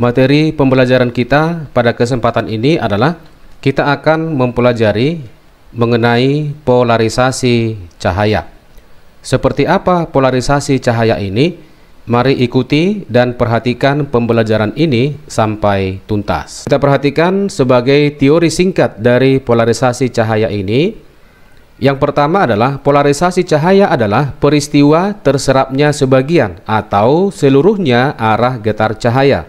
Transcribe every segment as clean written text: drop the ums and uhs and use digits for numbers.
Materi pembelajaran kita pada kesempatan ini adalah kita akan mempelajari mengenai polarisasi cahaya. Seperti apa polarisasi cahaya ini? Mari ikuti dan perhatikan pembelajaran ini sampai tuntas. Kita perhatikan sebagai teori singkat dari polarisasi cahaya ini. Yang pertama adalah polarisasi cahaya adalah peristiwa terserapnya sebagian atau seluruhnya arah getar cahaya.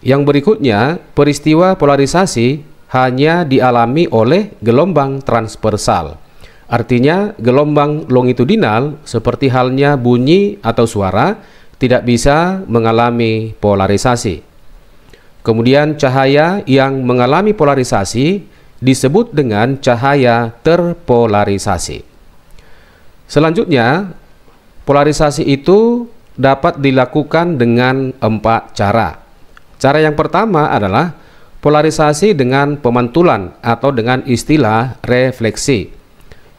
Yang berikutnya, peristiwa polarisasi hanya dialami oleh gelombang transversal. Artinya, gelombang longitudinal seperti halnya bunyi atau suara tidak bisa mengalami polarisasi. Kemudian, cahaya yang mengalami polarisasi disebut dengan cahaya terpolarisasi. Selanjutnya, polarisasi itu dapat dilakukan dengan 4 cara. Cara yang pertama adalah polarisasi dengan pemantulan atau dengan istilah refleksi.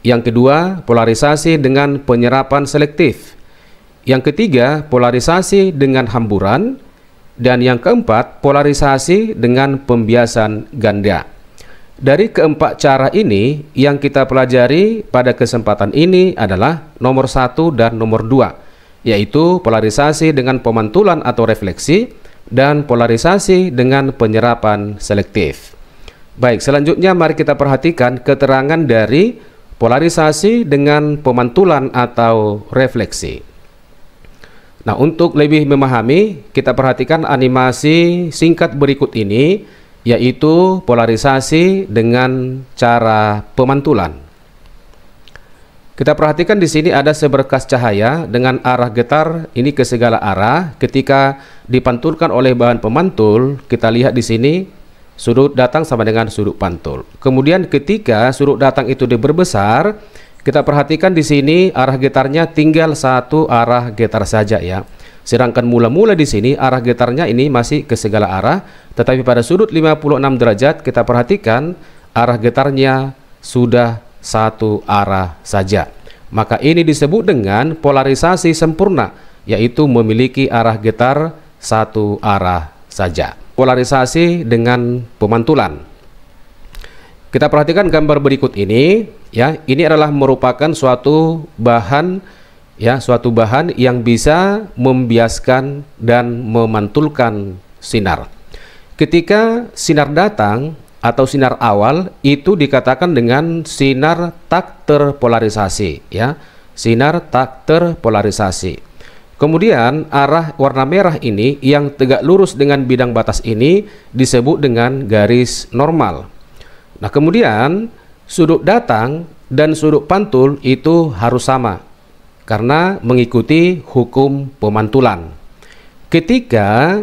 Yang kedua, polarisasi dengan penyerapan selektif. Yang ketiga, polarisasi dengan hamburan. Dan yang keempat, polarisasi dengan pembiasan ganda. Dari keempat cara ini, yang kita pelajari pada kesempatan ini adalah nomor 1 dan nomor 2, yaitu polarisasi dengan pemantulan atau refleksi dan polarisasi dengan penyerapan selektif. Baik, selanjutnya mari kita perhatikan keterangan dari polarisasi dengan pemantulan atau refleksi. Nah, untuk lebih memahami, kita perhatikan animasi singkat berikut ini, yaitu polarisasi dengan cara pemantulan. Kita perhatikan di sini ada seberkas cahaya dengan arah getar ini ke segala arah. Ketika dipantulkan oleh bahan pemantul, kita lihat di sini sudut datang sama dengan sudut pantul. Kemudian ketika sudut datang itu diperbesar, kita perhatikan di sini arah getarnya tinggal satu arah getar saja ya. Sedangkan mula-mula di sini arah getarnya ini masih ke segala arah, tetapi pada sudut 56 derajat kita perhatikan arah getarnya sudah satu arah saja. Maka ini disebut dengan polarisasi sempurna, yaitu memiliki arah getar satu arah saja. Polarisasi dengan pemantulan. Kita perhatikan gambar berikut ini ya. Ini adalah merupakan suatu bahan ya, suatu bahan yang bisa membiaskan dan memantulkan sinar. Ketika sinar datang atau sinar awal itu dikatakan dengan sinar tak terpolarisasi ya, sinar tak terpolarisasi. Kemudian arah warna merah ini yang tegak lurus dengan bidang batas ini disebut dengan garis normal. Nah, kemudian sudut datang dan sudut pantul itu harus sama karena mengikuti hukum pemantulan. Ketika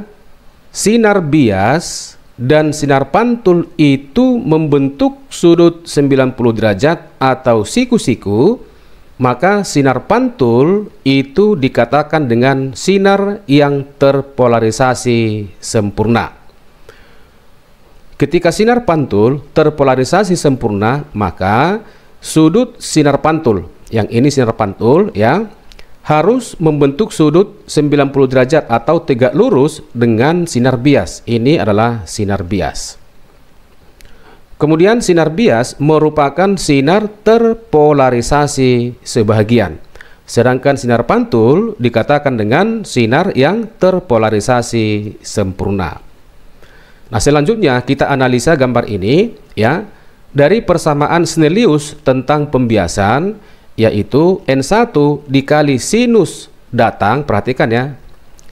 sinar bias dan sinar pantul itu membentuk sudut 90 derajat atau siku-siku, maka sinar pantul itu dikatakan dengan sinar yang terpolarisasi sempurna. Ketika sinar pantul terpolarisasi sempurna, maka sudut sinar pantul, yang ini sinar pantul ya, harus membentuk sudut 90 derajat atau tegak lurus dengan sinar bias. Ini adalah sinar bias. Kemudian sinar bias merupakan sinar terpolarisasi sebahagian. Sedangkan sinar pantul dikatakan dengan sinar yang terpolarisasi sempurna. Nah, selanjutnya kita analisa gambar ini ya. Dari persamaan Snellius tentang pembiasan, yaitu N1 dikali sinus datang, perhatikan ya,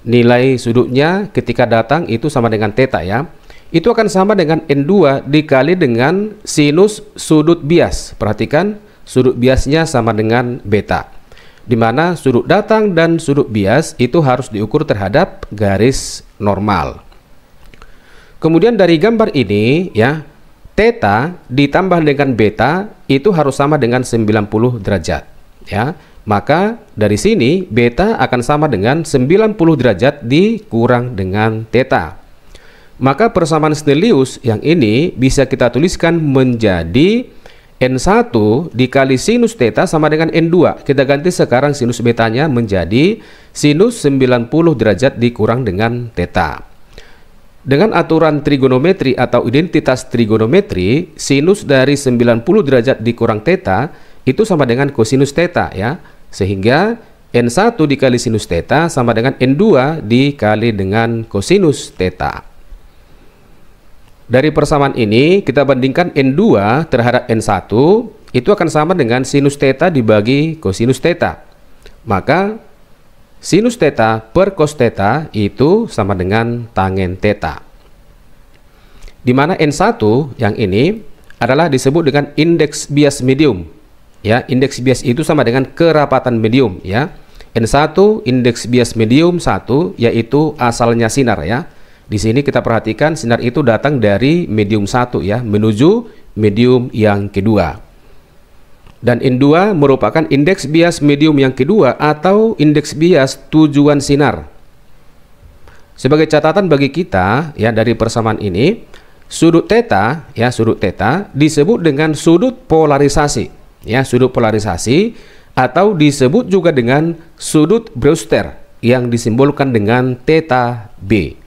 nilai sudutnya ketika datang itu sama dengan theta ya, itu akan sama dengan N2 dikali dengan sinus sudut bias. Perhatikan sudut biasnya sama dengan beta, dimana sudut datang dan sudut bias itu harus diukur terhadap garis normal. Kemudian dari gambar ini ya, theta ditambah dengan beta itu harus sama dengan 90 derajat ya. Maka dari sini beta akan sama dengan 90 derajat dikurang dengan theta. Maka persamaan Snellius yang ini bisa kita tuliskan menjadi N1 dikali sinus theta sama dengan N2. Kita ganti sekarang sinus betanya menjadi sinus 90 derajat dikurang dengan theta. Dengan aturan trigonometri atau identitas trigonometri, sinus dari 90 derajat dikurang theta itu sama dengan kosinus theta ya. Sehingga N1 dikali sinus theta sama dengan N2 dikali dengan kosinus theta. Dari persamaan ini kita bandingkan N2 terhadap N1 itu akan sama dengan sinus theta dibagi kosinus theta. Maka sinus theta per cos theta itu sama dengan tangen theta. Di mana N1 yang ini adalah disebut dengan indeks bias medium. Ya, indeks bias itu sama dengan kerapatan medium ya. N1 indeks bias medium 1 yaitu asalnya sinar ya. Di sini kita perhatikan sinar itu datang dari medium 1 ya menuju medium yang kedua. Dan N2 merupakan indeks bias medium yang kedua atau indeks bias tujuan sinar. Sebagai catatan bagi kita ya dari persamaan ini, sudut theta ya, sudut theta disebut dengan sudut polarisasi ya, sudut polarisasi atau disebut juga dengan sudut Brewster yang disimbolkan dengan theta B.